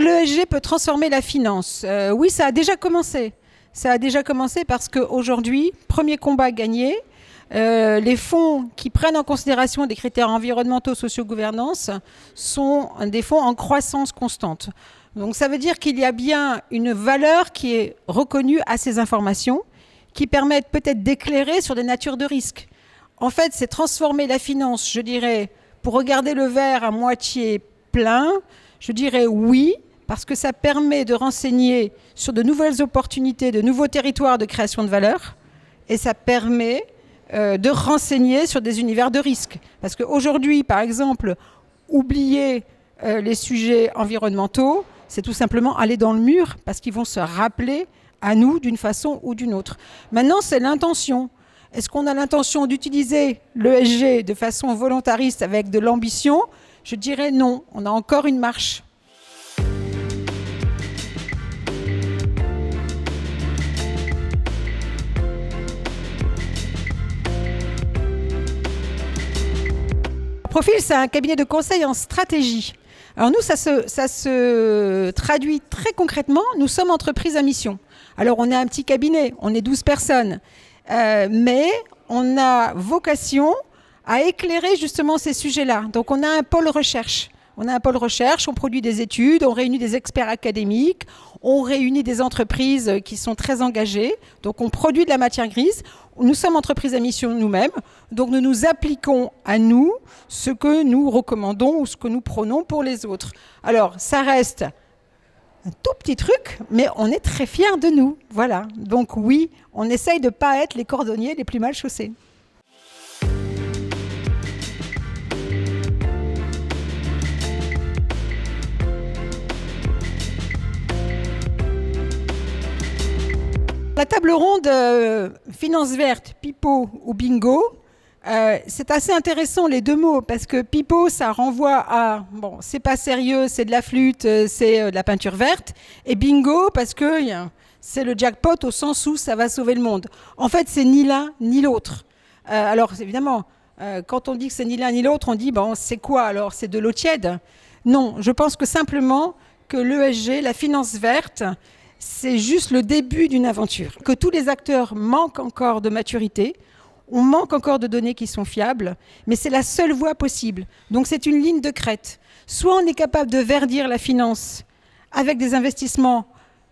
l'ESG peut transformer la finance? Oui, ça a déjà commencé. Ça a déjà commencé parce qu'aujourd'hui, premier combat gagné, les fonds qui prennent en considération des critères environnementaux, socio-gouvernance sont des fonds en croissance constante. Donc ça veut dire qu'il y a bien une valeur qui est reconnue à ces informations qui permettent peut-être d'éclairer sur des natures de risques. En fait, c'est transformer la finance, je dirais, pour regarder le verre à moitié plein, je dirais oui, parce que ça permet de renseigner sur de nouvelles opportunités, de nouveaux territoires de création de valeur, et ça permet de renseigner sur des univers de risque. Parce qu'aujourd'hui, par exemple, oublier les sujets environnementaux, c'est tout simplement aller dans le mur, parce qu'ils vont se rappeler à nous d'une façon ou d'une autre. Maintenant, c'est l'intention. Est-ce qu'on a l'intention d'utiliser l'ESG de façon volontariste avec de l'ambition? Je dirais non, on a encore une marche. Profil, c'est un cabinet de conseil en stratégie. Alors nous, ça se traduit très concrètement. Nous sommes entreprise à mission. Alors on est un petit cabinet, on est 12 personnes. Mais on a vocation à éclairer justement ces sujets-là. Donc on a un pôle recherche. On produit des études, on réunit des experts académiques, on réunit des entreprises qui sont très engagées. Donc on produit de la matière grise. Nous sommes entreprise à mission nous-mêmes. Donc nous nous appliquons à nous ce que nous recommandons ou ce que nous prônons pour les autres. Alors ça reste un tout petit truc, mais on est très fiers de nous. Voilà. Donc oui, on essaye de ne pas être les cordonniers les plus mal chaussés. La table ronde finance verte, pipeau ou bingo, c'est assez intéressant les deux mots parce que pipeau ça renvoie à bon c'est pas sérieux, c'est de la flûte, c'est de la peinture verte, et bingo parce que c'est le jackpot au sens où ça va sauver le monde. En fait c'est ni l'un ni l'autre. Alors évidemment quand on dit que c'est ni l'un ni l'autre, on dit bon c'est quoi alors, c'est de l'eau tiède? Non, je pense que simplement que l'ESG, la finance verte, c'est juste le début d'une aventure. Que tous les acteurs manquent encore de maturité, on manque encore de données qui sont fiables, mais c'est la seule voie possible. Donc c'est une ligne de crête. Soit on est capable de verdir la finance avec des investissements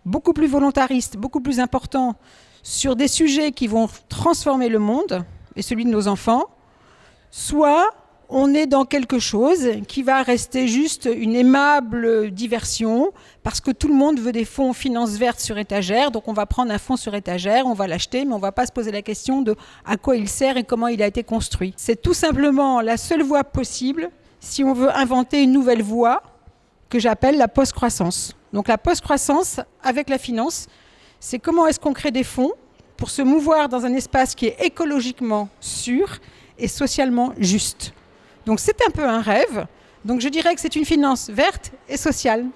beaucoup plus volontaristes, beaucoup plus importants sur des sujets qui vont transformer le monde et celui de nos enfants, soit on est dans quelque chose qui va rester juste une aimable diversion parce que tout le monde veut des fonds finances vertes sur étagère, donc on va prendre un fonds sur étagère, on va l'acheter, mais on ne va pas se poser la question de à quoi il sert et comment il a été construit. C'est tout simplement la seule voie possible si on veut inventer une nouvelle voie que j'appelle la post-croissance. Donc la post-croissance avec la finance, c'est comment est-ce qu'on crée des fonds pour se mouvoir dans un espace qui est écologiquement sûr et socialement juste. Donc c'est un peu un rêve. Donc je dirais que c'est une finance verte et sociale.